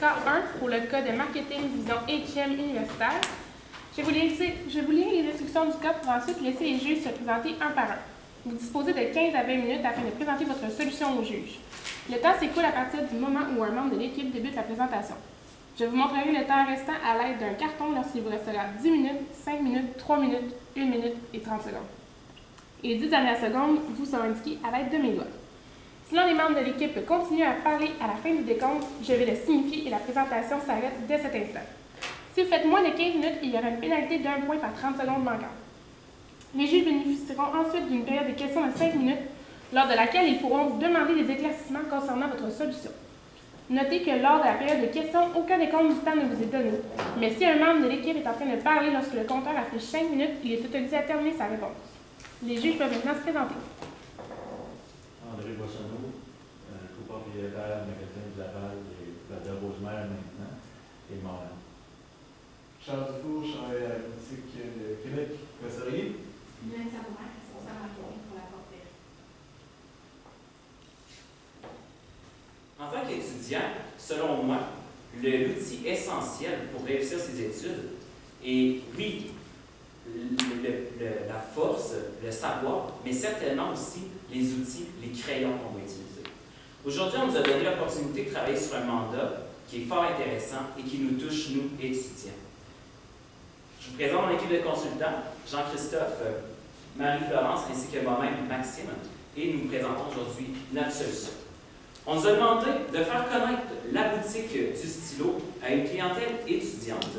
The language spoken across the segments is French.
cas 1 pour le cas de marketing vision HM universitaire. Je vais vous lire les instructions du cas pour ensuite laisser les juges se présenter un par un. Vous disposez de 15 à 20 minutes afin de présenter votre solution au juge. Le temps s'écoule à partir du moment où un membre de l'équipe débute la présentation. Je vous montrerai le temps restant à l'aide d'un carton lorsqu'il vous restera 10 minutes, 5 minutes, 3 minutes, 1 minute et 30 secondes. Et les 10 dernières secondes vous sont indiquées à l'aide de mes doigts. Si l'un des membres de l'équipe continue à parler à la fin du décompte, je vais le signifier et la présentation s'arrête dès cet instant. Si vous faites moins de 15 minutes, il y aura une pénalité d'1 point par 30 secondes manquantes. Les juges bénéficieront ensuite d'une période de questions de 5 minutes, lors de laquelle ils pourront vous demander des éclaircissements concernant votre solution. Notez que lors de la période de questions, aucun décompte du temps ne vous est donné, mais si un membre de l'équipe est en train de parler lorsque le compteur affiche 5 minutes, il est autorisé à terminer sa réponse. Les juges peuvent maintenant se présenter. André Boissonneau, copropriétaire magasin de Laval et de Rosemère maintenant, et Montréal. Charles Dufour, je travaille à la boutique de Québec, Cosserier. Mylène Saint-Omer, responsable marketing pour la porte. En tant qu'étudiant, selon moi, l'outil essentiel pour réussir ses études est, oui, la force, le savoir, mais certainement aussi les outils, les crayons qu'on va utiliser. Aujourd'hui, on nous a donné l'opportunité de travailler sur un mandat qui est fort intéressant et qui nous touche, nous, étudiants. Je vous présente mon équipe de consultants, Jean-Christophe, Marie-Florence ainsi que moi-même, Maxime, et nous vous présentons aujourd'hui notre solution. On nous a demandé de faire connaître la boutique du stylo à une clientèle étudiante,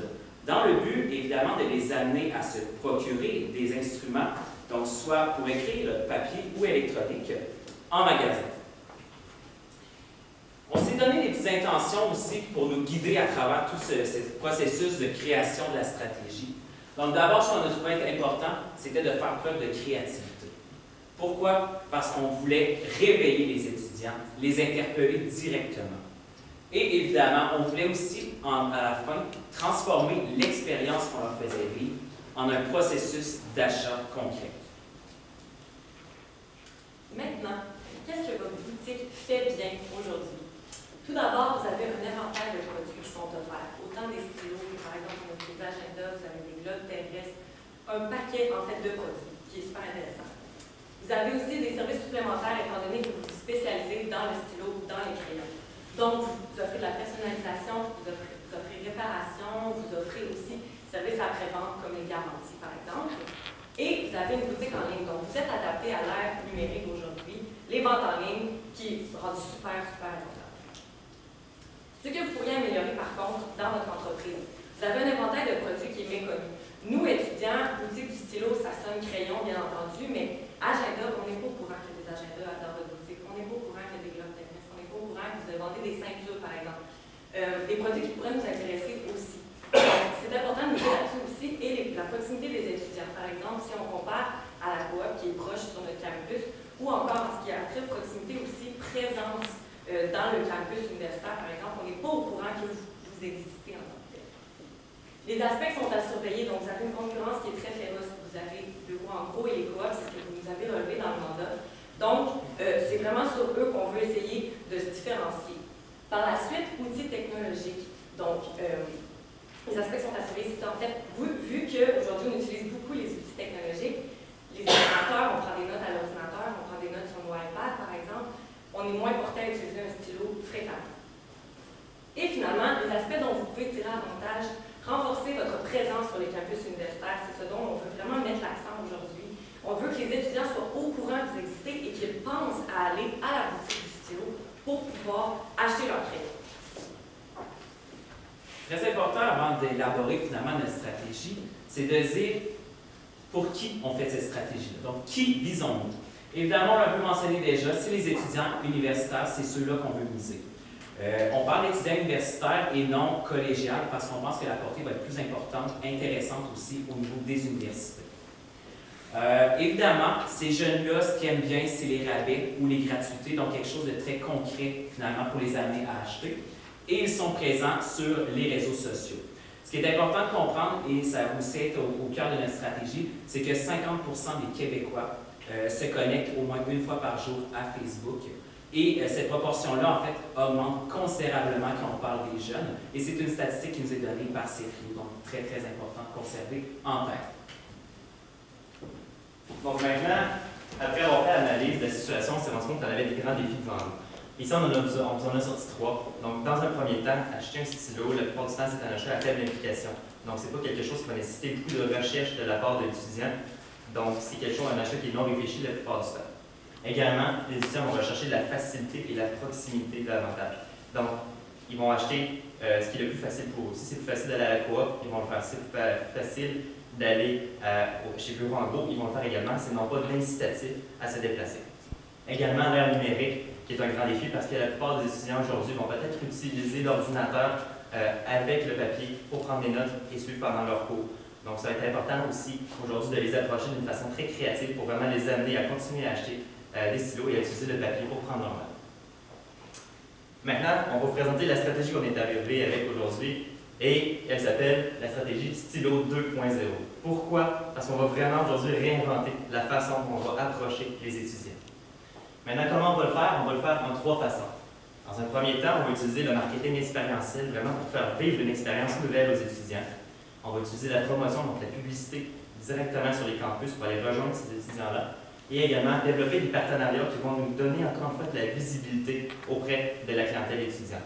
dans le but, évidemment, de les amener à se procurer des instruments, donc soit pour écrire papier ou électronique, en magasin. On s'est donné des petites intentions aussi pour nous guider à travers tout ce processus de création de la stratégie. Donc d'abord, ce qu'on a trouvé important, c'était de faire preuve de créativité. Pourquoi? Parce qu'on voulait réveiller les étudiants, les interpeller directement. Et évidemment, on voulait aussi, à la fin, transformer l'expérience qu'on leur faisait vivre en un processus d'achat concret. Maintenant, qu'est-ce que votre boutique fait bien aujourd'hui? Tout d'abord, vous avez un éventail de produits qui sont offerts. Autant des stylos, par exemple, on a des agendas, vous avez des globes terrestres, un paquet en fait de produits qui est super intéressant. Vous avez aussi des services supplémentaires étant donné que vous vous spécialisez dans le stylo, dans les crayons. Donc, vous offrez de la personnalisation, vous offrez réparation, vous offrez aussi services après-vente comme les garanties par exemple. Et vous avez une boutique en ligne. Donc, vous êtes adapté à l'ère numérique aujourd'hui, les ventes en ligne qui rendent super important. Ce que vous pourriez améliorer par contre dans votre entreprise, vous avez un éventail de produits qui est méconnu. Nous, étudiants, boutique du stylo, ça sonne crayon bien entendu, mais agenda, on n'est pas au courant qu'il y a des agendas dans votre boutique, on n'est pas au courant qu'il y a des globes terrestres, on n'est pas au courant que vous vendez des ceintures par exemple. Des produits qui pourraient nous intéresser aussi. C'est important de nous dire là-dessus aussi et la proximité des étudiants. Par exemple, si on compare à la coop qui est proche sur notre campus, ou encore en ce qui a trait de proximité aussi, présence dans le campus universitaire, par exemple, on n'est pas au courant que vous existez en tant que tel. Les aspects sont à surveiller, donc vous avez une concurrence qui est très féroce. Vous avez Bureau en gros et les coops, c'est ce que vous nous avez relevé dans le mandat. Donc, c'est vraiment sur eux qu'on veut essayer de se différencier. Par la suite, outils technologiques. Donc, les aspects sont à surveiller. En fait, vu qu'aujourd'hui, on utilise beaucoup les outils technologiques, les ordinateurs, on prend des notes à l'ordinateur, on prend des notes sur nos iPads, par exemple, on est moins porté à utiliser un stylo fréquemment. Et finalement, les aspects dont vous pouvez tirer avantage, renforcer votre présence sur les campus universitaires, c'est ce dont on veut vraiment mettre l'accent aujourd'hui. On veut que les étudiants soient au courant que vous existez et qu'ils pensent à aller à la boutique du stylo pour pouvoir acheter leur crédit. Très important avant d'élaborer finalement notre stratégie, c'est de dire pour qui on fait cette stratégie-là. Donc, qui visons-nous? Évidemment, on l'a un peu mentionné déjà, c'est les étudiants universitaires, c'est ceux-là qu'on veut miser. On parle d'étudiants universitaires et non collégiales parce qu'on pense que la portée va être plus importante, intéressante aussi au niveau des universités. Évidemment, ces jeunes-là, ce qu'ils aiment bien, c'est les rabais ou les gratuités, donc quelque chose de très concret finalement pour les amener à acheter. Et ils sont présents sur les réseaux sociaux. Ce qui est important de comprendre, et ça va aussi être au cœur de notre stratégie, c'est que 50% des Québécois se connectent au moins une fois par jour à Facebook. Et cette proportion-là, en fait, augmente considérablement quand on parle des jeunes. Et c'est une statistique qui nous est donnée par CFRIO, donc très, très important de conserver en tête. Donc maintenant, après avoir fait l'analyse de la situation, on s'est rendu compte qu'on avait des grands défis devant nous. Ici, on en a sorti 3. Donc, dans un premier temps, acheter un stylo, la plupart du temps, c'est un achat à faible implication. Donc, ce n'est pas quelque chose qui va nécessiter beaucoup de recherche de la part de l'étudiant. Donc, c'est quelque chose, un achat qui est non réfléchi la plupart du temps. Également, les étudiants vont rechercher de la facilité et la proximité davantage. Donc, ils vont acheter ce qui est le plus facile pour eux. Si c'est plus facile d'aller à la coop, ils vont le faire. Si c'est plus facile d'aller chez Bureau en Gros, ils vont le faire également. C'est non pas de l'incitatif à se déplacer. Également, l'ère numérique, qui est un grand défi parce que la plupart des étudiants aujourd'hui vont peut-être utiliser l'ordinateur avec le papier pour prendre des notes et suivre pendant leur cours. Donc, ça va être important aussi aujourd'hui de les approcher d'une façon très créative pour vraiment les amener à continuer à acheter des stylos et à utiliser le papier pour prendre leur notes. Maintenant, on va vous présenter la stratégie qu'on est arrivé avec aujourd'hui et elle s'appelle la stratégie Stylo 2.0. Pourquoi? Parce qu'on va vraiment aujourd'hui réinventer la façon dont on va approcher les étudiants. Maintenant, comment on va le faire? On va le faire en 3 façons. Dans un premier temps, on va utiliser le marketing expérientiel vraiment pour faire vivre une expérience nouvelle aux étudiants. On va utiliser la promotion, donc la publicité, directement sur les campus pour aller rejoindre ces étudiants-là. Et également développer des partenariats qui vont nous donner encore une fois de la visibilité auprès de la clientèle étudiante.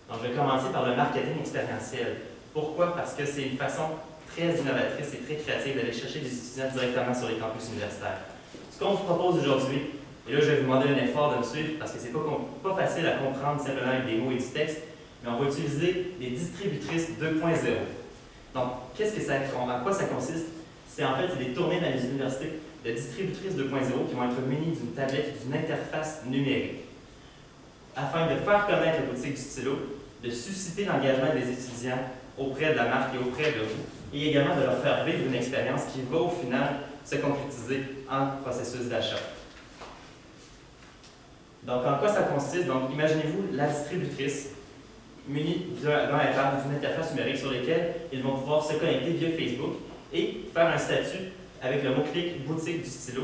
Donc, je vais commencer par le marketing expérientiel. Pourquoi? Parce que c'est une façon très innovatrice et très créative d'aller chercher des étudiants directement sur les campus universitaires. Ce qu'on vous propose aujourd'hui, et là je vais vous demander un effort de me suivre parce que c'est pas facile à comprendre simplement avec des mots et du texte, mais on va utiliser des distributrices 2.0. Donc, à quoi ça consiste? C'est en fait des tournées dans les universités de distributrices 2.0 qui vont être munies d'une tablette, d'une interface numérique. Afin de faire connaître la boutique du stylo, de susciter l'engagement des étudiants auprès de la marque et auprès de vous, et également de leur faire vivre une expérience qui va au final se concrétiser en processus d'achat. Donc, en quoi ça consiste? Donc, imaginez-vous la distributrice munie d'un iPad ou d'une interface numérique sur laquelle ils vont pouvoir se connecter via Facebook et faire un statut avec le mot-clic boutique du stylo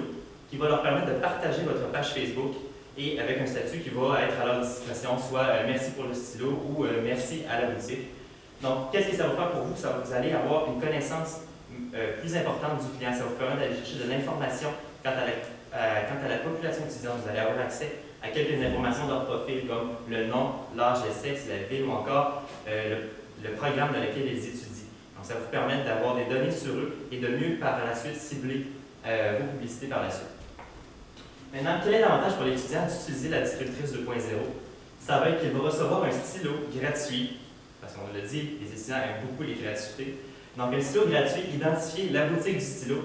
qui va leur permettre de partager votre page Facebook et avec un statut qui va être à leur discrétion, soit merci pour le stylo ou merci à la boutique. Donc, qu'est-ce que ça va faire pour vous? Vous allez avoir une connaissance plus importante du client. Ça vous permet d'aller chercher de l'information quant à la population étudiante. Vous allez avoir accès à quelques informations de leur profil comme le nom, l'âge, le sexe, la ville ou encore le programme dans lequel ils étudient. Donc, ça vous permet d'avoir des données sur eux et de mieux par la suite cibler vos publicités par la suite. Maintenant, quel est l'avantage pour l'étudiant d'utiliser la distributrice 2.0? Ça va être qu'il va recevoir un stylo gratuit, parce qu'on l'a dit, les étudiants aiment beaucoup les gratuités. Donc, un stylo gratuit, identifier la boutique du stylo.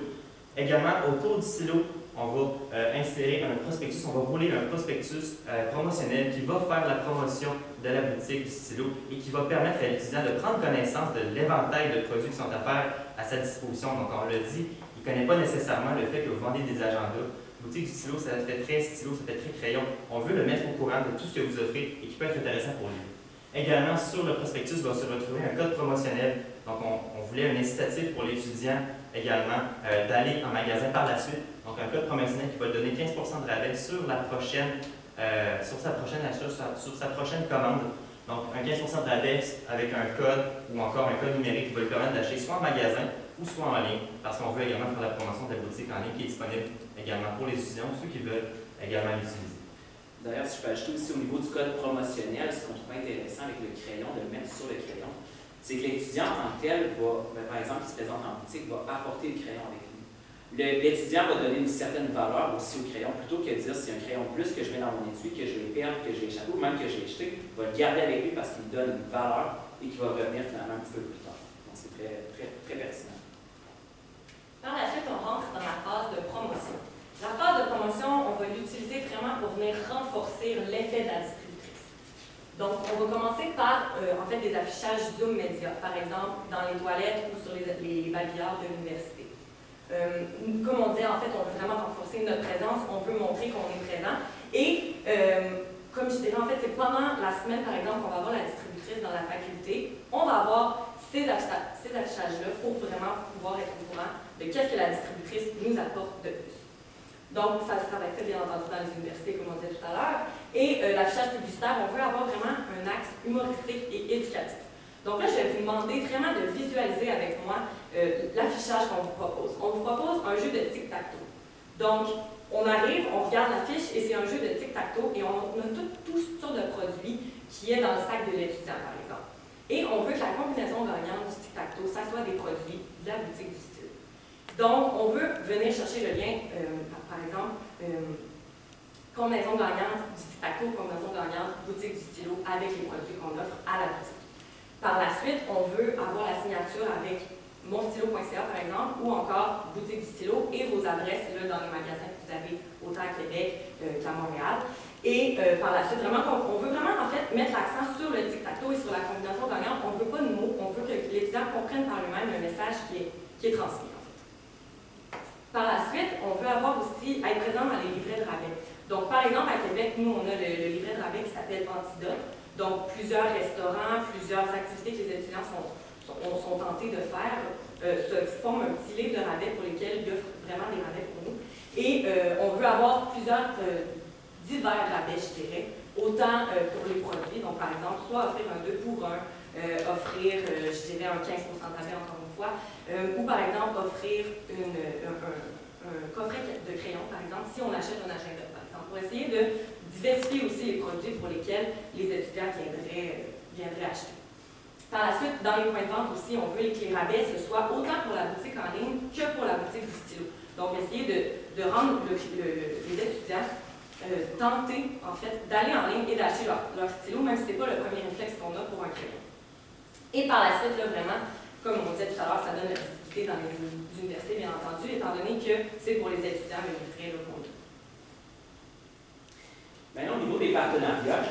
Également, autour du stylo, on va insérer un prospectus, on va rouler un prospectus promotionnel qui va faire la promotion de la boutique du stylo et qui va permettre à l'étudiant de prendre connaissance de l'éventail de produits qui sont offerts à sa disposition. Donc, on l'a dit, il ne connaît pas nécessairement le fait que vous vendez des agendas. Boutique du stylo, ça fait très stylo, ça fait très crayon. On veut le mettre au courant de tout ce que vous offrez et qui peut être intéressant pour lui. Également, sur le prospectus va se retrouver un code promotionnel. Donc, on voulait un incitatif pour l'étudiant également d'aller en magasin par la suite. Donc, un code promotionnel qui va donner 15 de rabais sur sa prochaine achat, sur sa prochaine commande. Donc, un 15 de rabais avec un code ou encore un code numérique qui va lui permettre d'acheter soit en magasin ou soit en ligne, parce qu'on veut également faire la promotion de la boutique en ligne qui est disponible également pour les étudiants ou ceux qui veulent également l'utiliser. D'ailleurs, si je peux ajouter aussi au niveau du code promotionnel, ce qu'on trouve intéressant avec le crayon, de le mettre sur le crayon, c'est que l'étudiant en tant que tel va, par exemple, qui se présente en boutique, va apporter le crayon avec lui. L'étudiant va donner une certaine valeur aussi au crayon, plutôt que de dire c'est un crayon plus que je mets dans mon étui, que je vais perdre, que je vais échapper, ou même que je vais jeter, il va le garder avec lui parce qu'il lui donne une valeur et qu'il va revenir finalement un petit peu plus tard. Donc c'est très, très, très pertinent. Par la suite, on rentre dans la phase de promotion. La phase de promotion, on va l'utiliser vraiment pour venir renforcer l'effet de la distributrice. Donc, on va commencer par en fait des affichages Zoom média, par exemple dans les toilettes ou sur les babillards de l'université. Comme on dit, en fait, on veut vraiment renforcer notre présence, on veut montrer qu'on est présent. Et comme je dirais, en fait, c'est pendant la semaine, par exemple, qu'on va avoir la distributrice dans la faculté, on va avoir ces affichages-là pour vraiment pouvoir être au courant de qu'est-ce que la distributrice nous apporte de plus. Donc, ça va être fait, bien entendu, dans les universités, comme on disait tout à l'heure. Et l'affichage publicitaire, on veut avoir vraiment un axe humoristique et éducatif. Donc là, je vais vous demander vraiment de visualiser avec moi l'affichage qu'on vous propose. On vous propose un jeu de tic-tac-toe. Donc, on arrive, on regarde l'affiche et c'est un jeu de tic-tac-toe et on a tout sortes de produits qui est dans le sac de l'étudiant, par exemple. Et on veut que la combinaison gagnante du tic-tac-toe, ça soit des produits de la boutique du stylo. Donc, on veut venir chercher le lien, par exemple, combinaison gagnante du tic-tac-toe, combinaison gagnante boutique du stylo avec les produits qu'on offre à la boutique. Par la suite, on veut avoir la signature avec monstylo.ca par exemple, ou encore boutique du stylo et vos adresses là, dans les magasins que vous avez autant à Québec qu'à Montréal. Et par la suite, vraiment, on veut vraiment en fait mettre l'accent sur le tic-tac-toe et sur la combinaison gagnante. On ne veut pas de mots, on veut que l'étudiant comprenne par lui-même le message qui est transmis. En fait. Par la suite, on veut avoir aussi être présent dans les livrets de rabais. Donc, par exemple, à Québec, nous, on a le livret de rabais qui s'appelle Antidote. Donc, plusieurs restaurants, plusieurs activités que les étudiants sont tentés de faire se forment un petit livre de rabais pour lesquels ils offrent vraiment des rabais pour nous. Et on veut avoir plusieurs divers rabais, je dirais, autant pour les produits. Donc, par exemple, soit offrir un 2 pour 1, offrir, je dirais, un 15% de rabais encore une fois, ou par exemple, offrir un coffret de crayons, par exemple, si on achète un agenda, par exemple, pour essayer de diversifier aussi les produits pour lesquels les étudiants viendraient acheter. Par la suite, dans les points de vente aussi, on veut que les rabais, ce soit autant pour la boutique en ligne que pour la boutique du stylo. Donc, essayer de rendre les étudiants tentés, en fait, d'aller en ligne et d'acheter leur stylo, même si ce n'est pas le premier réflexe qu'on a pour un crayon. Et par la suite, là, vraiment, comme on disait tout à l'heure, ça donne la visibilité dans les universités, bien entendu, étant donné que c'est pour les étudiants le livret pour nous. Maintenant, au niveau des partenariats,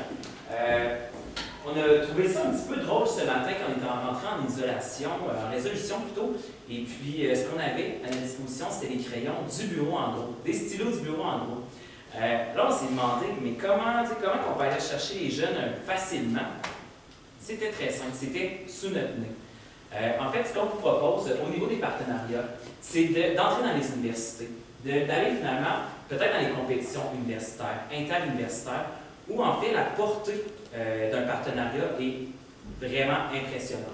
on a trouvé ça un petit peu drôle ce matin quand on était rentré en isolation, en résolution plutôt. Et puis, ce qu'on avait à notre disposition, c'était des crayons du bureau en gros, des stylos du bureau en gros. Là, on s'est demandé, mais comment on peut aller chercher les jeunes facilement? C'était très simple, c'était sous notre nez. En fait, ce qu'on vous propose au niveau des partenariats, c'est d'entrer dans les universités, d'aller finalement peut-être dans les compétitions universitaires, interuniversitaires, où en fait la portée d'un partenariat est vraiment impressionnante.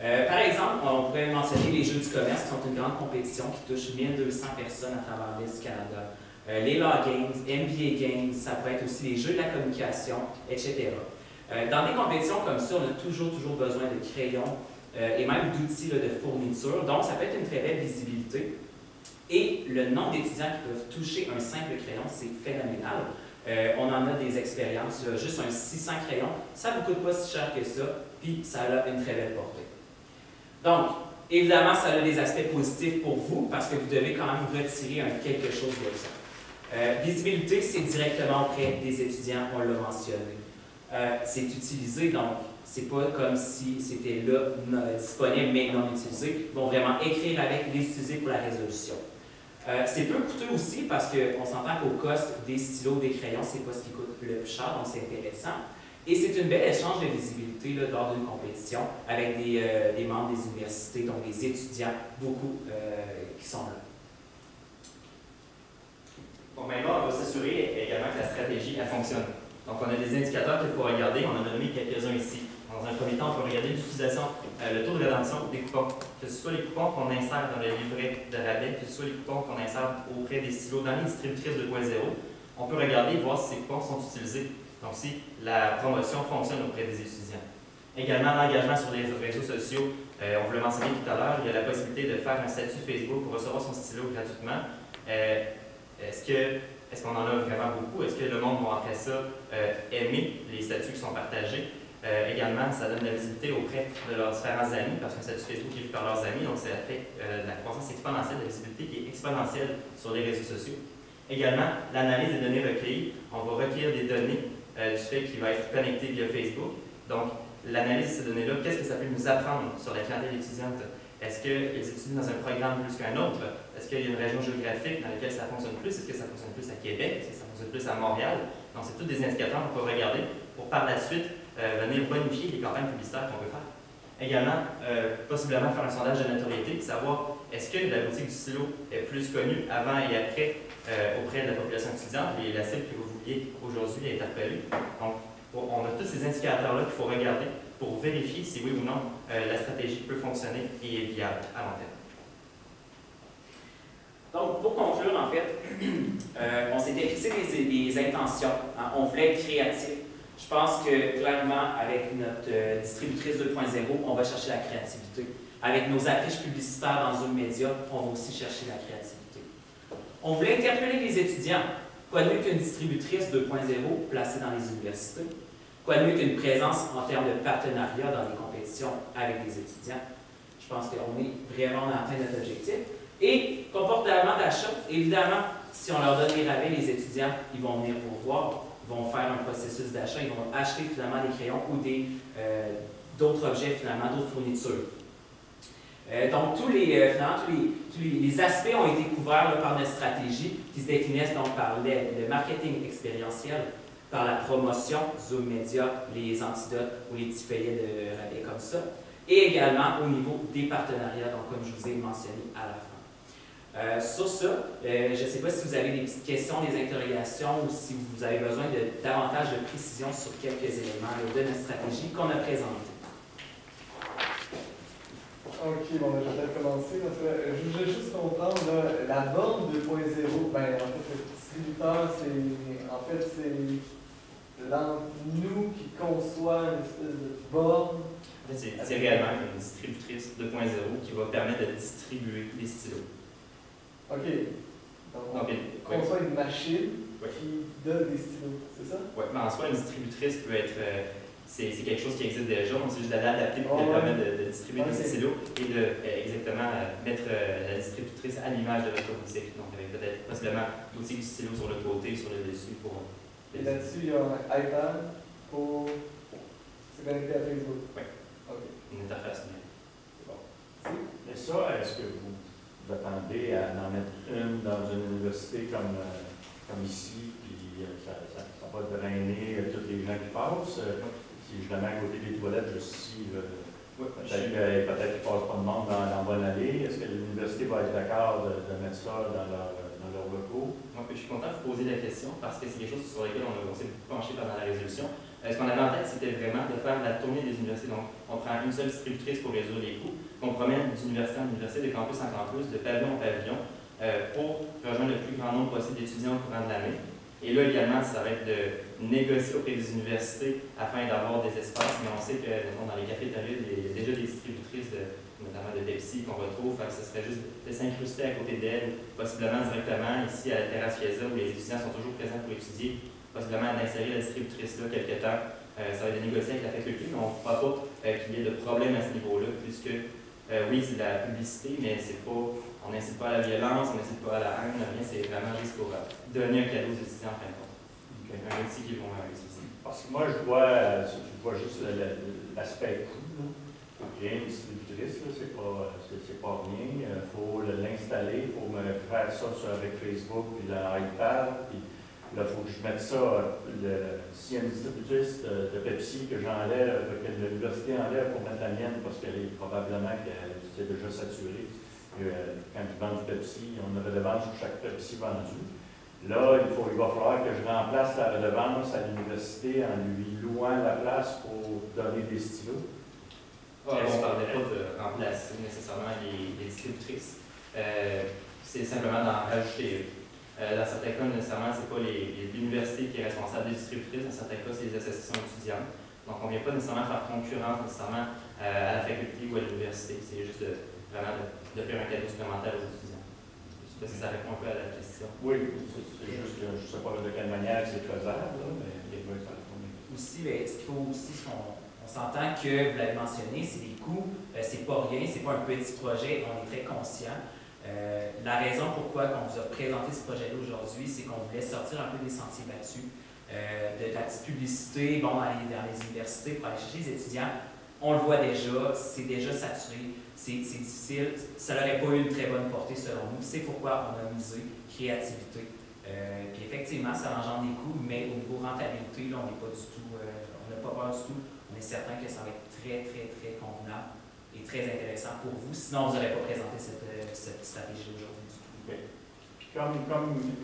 Par exemple, on pourrait mentionner les Jeux du commerce qui sont une grande compétition qui touche 1200 personnes à travers l'Est du Canada. Les Law Games, NBA Games, ça pourrait être aussi les Jeux de la communication, etc. Dans des compétitions comme ça, on a toujours besoin de crayons et même d'outils de fourniture, donc ça peut être une très belle visibilité. Et le nombre d'étudiants qui peuvent toucher un simple crayon, c'est phénoménal. On en a des expériences, juste un 600 crayons, ça ne vous coûte pas si cher que ça, puis ça a une très belle portée. Donc, évidemment, ça a des aspects positifs pour vous, parce que vous devez quand même retirer quelque chose de ça. Visibilité, c'est directement auprès des étudiants, on l'a mentionné. C'est utilisé, donc c'est pas comme si c'était là, disponible, mais non utilisé. Ils vont vraiment écrire avec, les utiliser pour la résolution. C'est peu coûteux aussi parce qu'on s'entend qu'au cost des stylos, des crayons, c'est pas ce qui coûte le plus cher, donc c'est intéressant. Et c'est une belle échange de visibilité là, lors d'une compétition avec des membres des universités, donc des étudiants, beaucoup qui sont là. Bon, maintenant, on va s'assurer également que la stratégie elle fonctionne. Donc, on a des indicateurs qu'il faut regarder, on en a nommé quelques-uns ici. Dans un premier temps, on peut regarder l'utilisation, le taux de rédemption des coupons, que ce soit les coupons qu'on insère dans le livret de rabais, que ce soit les coupons qu'on insère auprès des stylos dans les distributrices 2.0. On peut regarder et voir si ces coupons sont utilisés, donc si la promotion fonctionne auprès des étudiants. Également, l'engagement sur les réseaux sociaux, on vous l'a mentionné tout à l'heure, il y a la possibilité de faire un statut Facebook pour recevoir son stylo gratuitement. Est-ce qu'on en a vraiment beaucoup? Est-ce que le monde va après ça aimer les statuts qui sont partagés? Également, ça donne de la visibilité auprès de leurs différents amis, parce qu'un statut Facebook est vu par leurs amis, donc ça fait de la croissance exponentielle, de la visibilité qui est exponentielle sur les réseaux sociaux. Également, l'analyse des données recueillies. On va recueillir des données du fait qu'il va être connecté via Facebook. Donc, l'analyse de ces données-là, qu'est-ce que ça peut nous apprendre sur la clientèle étudiante? Est-ce qu'ils étudient dans un programme plus qu'un autre? Est-ce qu'il y a une région géographique dans laquelle ça fonctionne plus? Est-ce que ça fonctionne plus à Québec? Est-ce que ça fonctionne plus à Montréal? Donc, c'est tous des indicateurs qu'on peut regarder pour par la suite venir bonifier les campagnes publicitaires qu'on peut faire. Également, possiblement faire un sondage de notoriété, savoir est-ce que la boutique du stylo est plus connue avant et après auprès de la population étudiante et la cible que vous vouliez aujourd'hui interpeller? Donc, on a tous ces indicateurs-là qu'il faut regarder pour vérifier si oui ou non la stratégie peut fonctionner et est viable à long terme. Donc, pour conclure, en fait, on s'était fixé des intentions. Hein, on voulait être créatif. Je pense que, clairement, avec notre distributrice 2.0, on va chercher la créativité. Avec nos affiches publicitaires dans Zoom Média, on va aussi chercher la créativité. On voulait interpeller les étudiants. Quoi de mieux qu'une distributrice 2.0 placée dans les universités? Quoi de mieux qu'une présence en termes de partenariat dans des compétitions avec des étudiants? Je pense qu'on est vraiment atteint notre objectif. Et comportement d'achat, évidemment, si on leur donne des rabais, les étudiants, ils vont venir vous voir, ils vont faire un processus d'achat, ils vont acheter finalement des crayons ou d'autres objets, finalement, d'autres fournitures. Donc, tous les aspects ont été couverts là, par notre stratégie qui se déclinait donc par le marketing expérientiel, par la promotion, Zoom Média, les antidotes ou les petits feuillets de rabais comme ça, et également au niveau des partenariats, donc comme je vous ai mentionné à la fin. Sur ça, je ne sais pas si vous avez des petites questions, des interrogations ou si vous avez besoin de davantage de précision sur quelques éléments là, de notre stratégie qu'on a présenté. Ok, bon, je vais peut-être commencer. Parce que je voulais juste comprendre, là, la borne 2.0, ben, en fait, le distributeur, c'est nous qui conçoit une espèce de borne. En fait, c'est réellement une distributrice 2.0 qui va permettre de distribuer les stylos. OK. Donc, on conçoit une machine qui donne des stylos, c'est ça? Oui, mais en soi, une distributrice peut être. C'est quelque chose qui existe déjà, donc c'est juste d'aller adapter pour permettre de distribuer des stylos et de exactement mettre la distributrice à l'image de votre boutique. Donc, avec peut-être possiblement l'outil du stylo sur le côté, sur le dessus. Et là-dessus, il y a un iPad pour se connecter à Facebook. Oui. OK. Une interface. C'est bon. Mais ça, est-ce que vous attendez à en mettre une dans une université comme ici, puis ça va drainer tous les gens qui passent? Si je la mets à côté des toilettes, juste ici, peut-être qu'ils ne passent pas de monde dans bonne allée. Est-ce que l'université va être d'accord de mettre ça dans leurs locaux? Je suis content de vous poser la question parce que c'est quelque chose sur lequel on s'est beaucoup penché pendant la résolution. Ce qu'on avait en tête, c'était vraiment de faire la tournée des universités. Donc, on prend une seule distributrice pour résoudre les coûts, qu'on promène d'université en université, de campus en campus, de pavillon en pavillon, pour rejoindre le plus grand nombre possible d'étudiants au courant de l'année. Et là, également, ça va être de négocier auprès des universités afin d'avoir des espaces. Mais on sait que dans les cafétérias, il y a déjà des distributrices, notamment de Pepsi, qu'on retrouve. Fait que ce serait juste de s'incruster à côté d'elles, possiblement directement ici à la terrasse Fiesa, où les étudiants sont toujours présents pour étudier, possiblement d'insérer la distributrice-là quelque temps. Ça va être de négocier avec la faculté, mais on ne croit pas qu'il y ait de problème à ce niveau-là, puisque oui, c'est de la publicité, mais c'est pas, on n'incite pas à la violence, on n'incite pas à la haine, rien, c'est vraiment juste pour donner un cadeau aux étudiants en fin de compte. Okay. Un outil qu'ils vont utiliser. Parce que moi, je vois juste l'aspect coût. Une distributrice, c'est pas rien. Il faut l'installer, il faut me faire ça avec Facebook, puis l'iPad, puis là, il faut que je mette ça, s'il y a une distributrice de Pepsi que j'enlève, que l'université enlève pour mettre la mienne, parce qu'elle est probablement c'est déjà saturé. Quand ils vendent du Pepsi, on a une redevance sur chaque Pepsi vendu. Là, il va falloir que je remplace la redevance à l'université en lui louant la place pour donner des stylos. On ne parlerait pas de remplacer nécessairement les distributrices. C'est simplement d'en rajouter. Dans certains cas, nécessairement, ce n'est pas l'université qui est responsable des distributrices. Dans certains cas, c'est les associations étudiantes. Donc, on ne vient pas nécessairement faire concurrence nécessairement à la faculté ou à l'université. C'est juste vraiment d'offrir un cadeau supplémentaire aux étudiants. Je ne sais pas si ça répond un peu à la question. Oui, c'est juste que je ne sais pas de quelle manière c'est faisable, là, mais il va ça répondre. Aussi, ce qu'il faut aussi, on s'entend que, vous l'avez mentionné, c'est des coûts, c'est pas rien, c'est pas un petit projet, on est très conscient. La raison pourquoi on vous a présenté ce projet-là aujourd'hui, c'est qu'on voulait sortir un peu des sentiers battus, de la petite publicité, aller dans les universités pour aller chercher les étudiants. On le voit déjà, c'est déjà saturé, c'est difficile, ça n'aurait pas eu une très bonne portée selon nous. C'est pourquoi on a misé créativité. Puis effectivement, ça engendre des coûts, mais au niveau rentabilité, là, on n'est pas du tout, on n'a pas peur du tout. On est certain que ça va être très, très, très convenable. est très intéressant pour vous. Sinon, vous n'aurez pas présenté cette stratégie aujourd'hui du tout. Okay.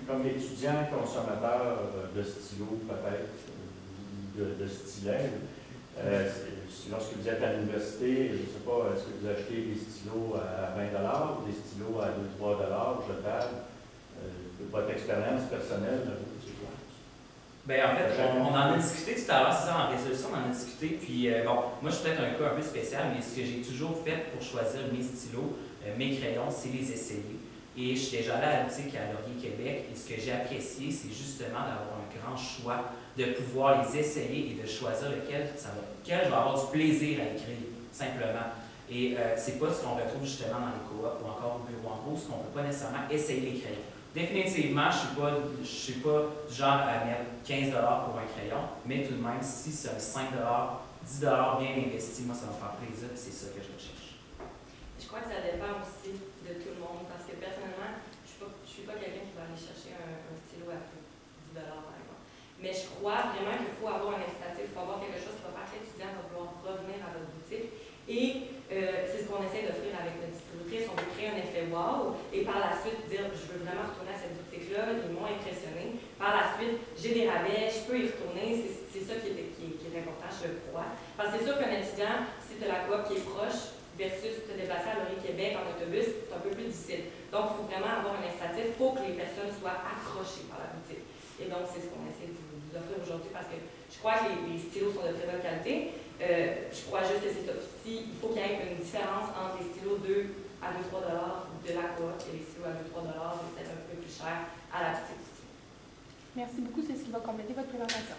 Comme étudiant consommateur de stylos, peut-être, de stylets, lorsque vous êtes à l'université, je ne sais pas, est-ce que vous achetez des stylos à 20 ou des stylos à 2-3 jetables? Votre expérience personnelle, c'est quoi? Bien, en fait, on en a discuté tout à l'heure, c'est ça, en résolution, on en a discuté. Puis, bon, moi, je suis peut-être un cas un peu spécial, mais ce que j'ai toujours fait pour choisir mes stylos, mes crayons, c'est les essayer. Et je suis déjà allé à la boutique à Laurier, Québec, et ce que j'ai apprécié, c'est justement d'avoir un grand choix, de pouvoir les essayer et de choisir lequel je vais avoir du plaisir à écrire, simplement. Et c'est pas ce qu'on retrouve justement dans les coops ou encore au bureau en gros, ce qu'on ne peut pas nécessairement essayer les crayons. Définitivement, je ne suis pas du genre à mettre 15 $ pour un crayon, mais tout de même, si c'est un 5 $, 10 $ bien investi, moi, ça va me faire plaisir, c'est ça que je recherche. Je crois que ça dépend aussi de tout le monde, parce que personnellement, je ne suis pas quelqu'un qui va aller chercher un stylo à 10 $ par exemple. Mais je crois vraiment qu'il faut avoir un incitatif, il faut avoir quelque chose qui va faire que l'étudiant va vouloir revenir à votre boutique. Et c'est ce qu'on essaie d'offrir avec notre distributrice. On veut créer un effet wow et par la suite dire je veux vraiment retourner à cette boutique-là, ils m'ont impressionné. Par la suite, j'ai des rabais, je peux y retourner. C'est ça qui est important, je crois. Parce que c'est sûr qu'un étudiant, si tu as la coop qui est proche versus te déplacer à Laurier, Québec en autobus, c'est un peu plus difficile. Donc, il faut vraiment avoir un incitatif pour que les personnes soient accrochées par la boutique. Et donc, c'est ce qu'on essaie de vous offrir aujourd'hui parce que je crois que les stylos sont de très bonne qualité. Je crois juste que c'est ça. Il faut qu'il y ait une différence entre les stylos 2 à 2-3 $ de la coop et les stylos à 2-3 $, c'est peut-être un peu plus cher à la boutique. Merci beaucoup, c'est ce qui va compléter votre présentation.